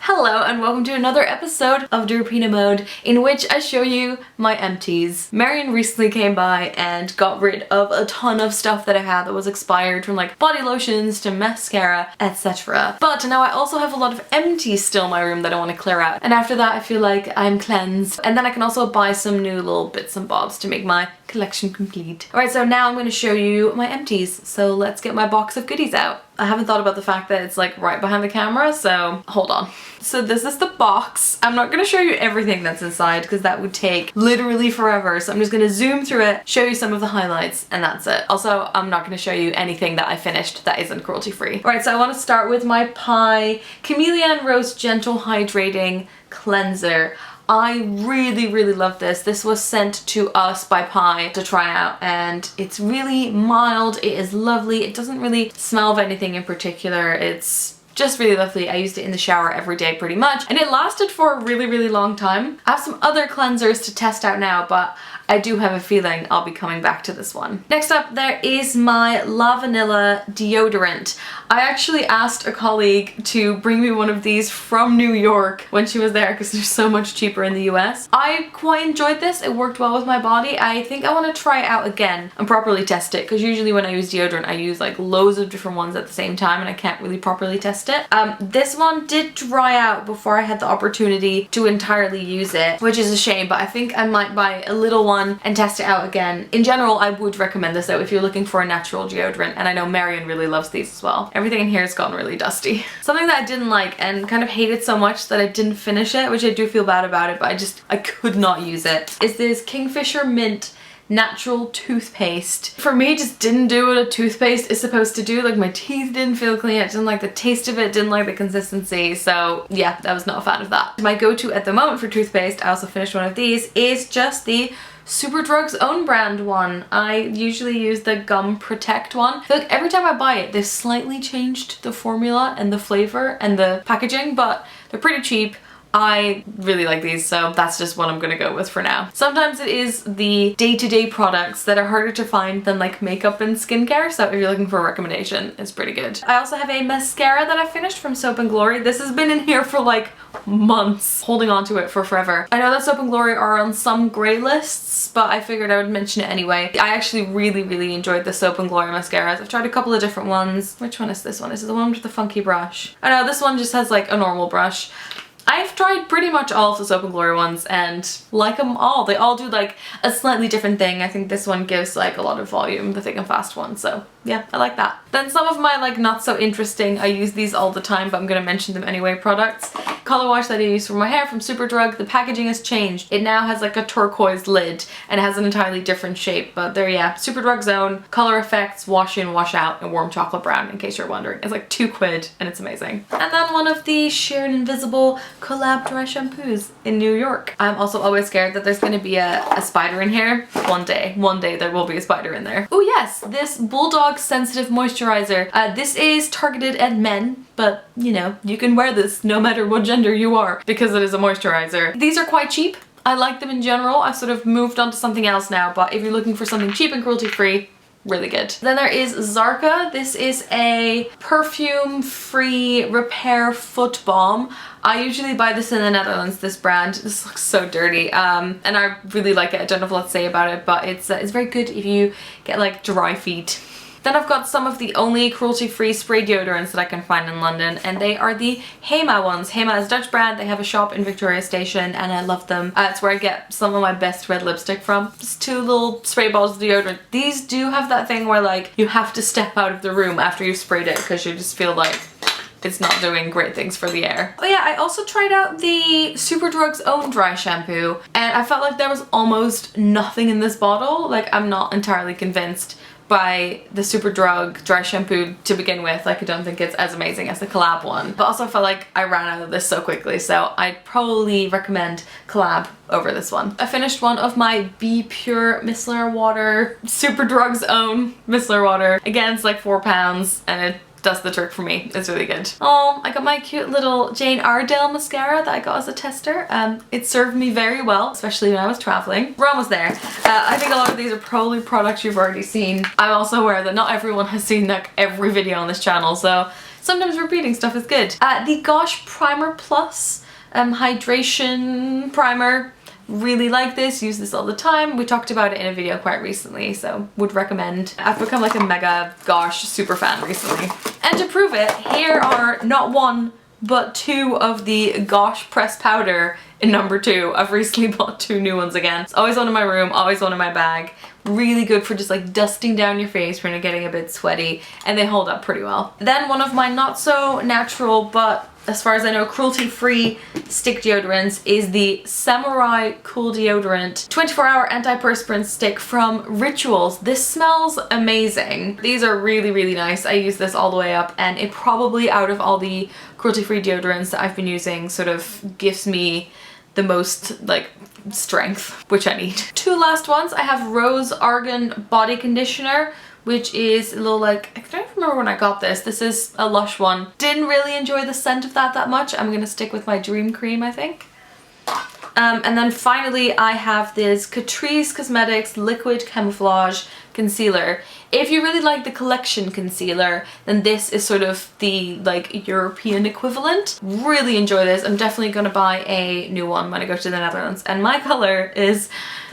Hello and welcome to another episode of Durapina Mode in which I show you my empties. Marion recently came by and got rid of a ton of stuff that I had that was expired, from like body lotions to mascara, etc. But now I also have a lot of empties still in my room that I want to clear out, and after that I feel like I'm cleansed, and then I can also buy some new little bits and bobs to make my collection complete. Alright, so now I'm going to show you my empties, so let's get my box of goodies out. I haven't thought about the fact that it's like right behind the camera, so hold on. So this is the box. I'm not going to show you everything that's inside because that would take literally forever, so I'm just going to zoom through it, show you some of the highlights, and that's it. Also, I'm not going to show you anything that I finished that isn't cruelty free. Alright, so I want to start with my Pi Chameleon Rose Gentle Hydrating Cleanser. I really love this. This was sent to us by Pi to try out, and it's really mild, it is lovely, it doesn't really smell of anything in particular, it's just really lovely. I used it in the shower every day pretty much, and it lasted for a really long time. I have some other cleansers to test out now, but I do have a feeling I'll be coming back to this one. Next up, there is my La Vanilla deodorant. I actually asked a colleague to bring me one of these from New York when she was there because they're so much cheaper in the US. I quite enjoyed this. It worked well with my body. I think I want to try it out again and properly test it, because usually when I use deodorant I use like loads of different ones at the same time and I can't really properly test it. This one did dry out before I had the opportunity to entirely use it, which is a shame, but I think I might buy a little one and test it out again. In general, I would recommend this though if you're looking for a natural deodorant, and I know Marion really loves these as well. Everything in here has gotten really dusty. Something that I didn't like and kind of hated so much that I didn't finish it, which I do feel bad about it, but I could not use it, is this Kingfisher Mint natural toothpaste. For me, it just didn't do what a toothpaste is supposed to do. Like, my teeth didn't feel clean, I didn't like the taste of it, didn't like the consistency, so yeah, I was not a fan of that. My go-to at the moment for toothpaste, I also finished one of these, is just the Superdrug's own brand one. I usually use the Gum Protect one. I feel like every time I buy it, they've slightly changed the formula and the flavor and the packaging, but they're pretty cheap. I really like these, so that's just what I'm gonna go with for now. Sometimes it is the day-to-day products that are harder to find than like makeup and skincare, so if you're looking for a recommendation, it's pretty good. I also have a mascara that I finished from Soap & Glory. This has been in here for like months, holding on to it for forever. I know that Soap & Glory are on some grey lists, but I figured I would mention it anyway. I actually really enjoyed the Soap & Glory mascaras. I've tried a couple of different ones. Which one is this one? Is it the one with the funky brush? I know this one just has like a normal brush. I've tried pretty much all of the Soap & Glory ones and like them all. They all do like a slightly different thing. I think this one gives like a lot of volume, the thick and fast one, so yeah, I like that. Then some of my like not so interesting, I use these all the time but I'm gonna mention them anyway, products. Color wash that I use for my hair from Superdrug. The packaging has changed. It now has like a turquoise lid and it has an entirely different shape, but there, yeah, Superdrug's own Color Effects Wash In Wash Out and Warm Chocolate Brown, in case you're wondering. It's like £2 and it's amazing. And then one of the Sheer and Invisible collab dry shampoos in New York. I'm also always scared that there's going to be a spider in here. One day there will be a spider in there. Oh yes, this Bulldog Sensitive Moisturizer. This is targeted at men, but you know, you can wear this no matter what gender you are because it is a moisturizer. These are quite cheap. I like them in general. I've sort of moved on to something else now, but if you're looking for something cheap and cruelty free, really good. Then there is Zarka. This is a perfume-free repair foot balm. I usually buy this in the Netherlands, this brand. This looks so dirty, and I really like it. I don't know what to say about it, but it's very good if you get like dry feet. Then I've got some of the only cruelty-free spray deodorants that I can find in London, and they are the Hema ones. Hema is a Dutch brand. They have a shop in Victoria Station and I love them. It's where I get some of my best red lipstick from. Just 2 little spray bottles of deodorant. These do have that thing where like you have to step out of the room after you've sprayed it because you just feel like it's not doing great things for the air. Oh yeah, I also tried out the Superdrug's own dry shampoo and I felt like there was almost nothing in this bottle. Like, I'm not entirely convinced by the Superdrug dry shampoo to begin with. Like, I don't think it's as amazing as the collab one, but also I felt like I ran out of this so quickly, so I'd probably recommend collab over this one. I finished one of my Be Pure micellar water, Superdrug's own micellar water. Again, it's like £4 and it does the trick for me. It's really good. Oh, I got my cute little Jane Iredale mascara that I got as a tester. It served me very well, especially when I was traveling. We're almost there. I think a lot of these are probably products you've already seen. I'm also aware that not everyone has seen like every video on this channel, so sometimes repeating stuff is good. The Gosh Primer Plus Hydration Primer. Really like this, use this all the time. We talked about it in a video quite recently, so would recommend. I've become like a mega Gosh super fan recently. And to prove it, here are not one, but 2 of the Gosh pressed powder in number 2. I've recently bought 2 new ones again. It's always one in my room, always one in my bag. Really good for just like dusting down your face when you're getting a bit sweaty, and they hold up pretty well. Then one of my not so natural, but as far as I know, cruelty-free stick deodorants is the Samurai Cool Deodorant 24-hour antiperspirant stick from Rituals. This smells amazing. These are really, really nice. I use this all the way up, and it probably, out of all the cruelty-free deodorants that I've been using, sort of gives me the most like strength, which I need. 2 last ones. I have Rose Argan Body Conditioner, which is a little like, I don't remember when I got this. This is a Lush one. Didn't really enjoy the scent of that much. I'm gonna stick with my Dream Cream, I think. And then finally I have this Catrice Cosmetics Liquid Camouflage Concealer. If you really like the collection concealer, then this is sort of the like European equivalent. Really enjoy this. I'm definitely gonna buy a new one when I go to the Netherlands. And my color is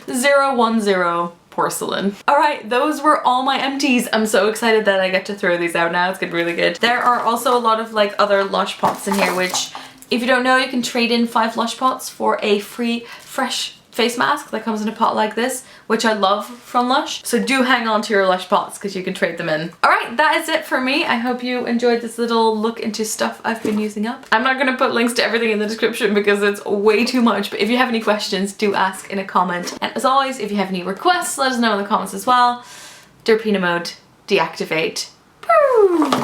010 Porcelain. Alright, those were all my empties. I'm so excited that I get to throw these out now. It's getting really good. There are also a lot of like other Lush pots in here, which if you don't know, you can trade in 5 Lush pots for a free fresh face mask that comes in a pot like this, which I love from Lush. So do hang on to your Lush pots because you can trade them in. Alright, that is it for me. I hope you enjoyed this little look into stuff I've been using up. I'm not going to put links to everything in the description because it's way too much, but if you have any questions, do ask in a comment. And as always, if you have any requests, let us know in the comments as well. Derpina mode, deactivate. Woo!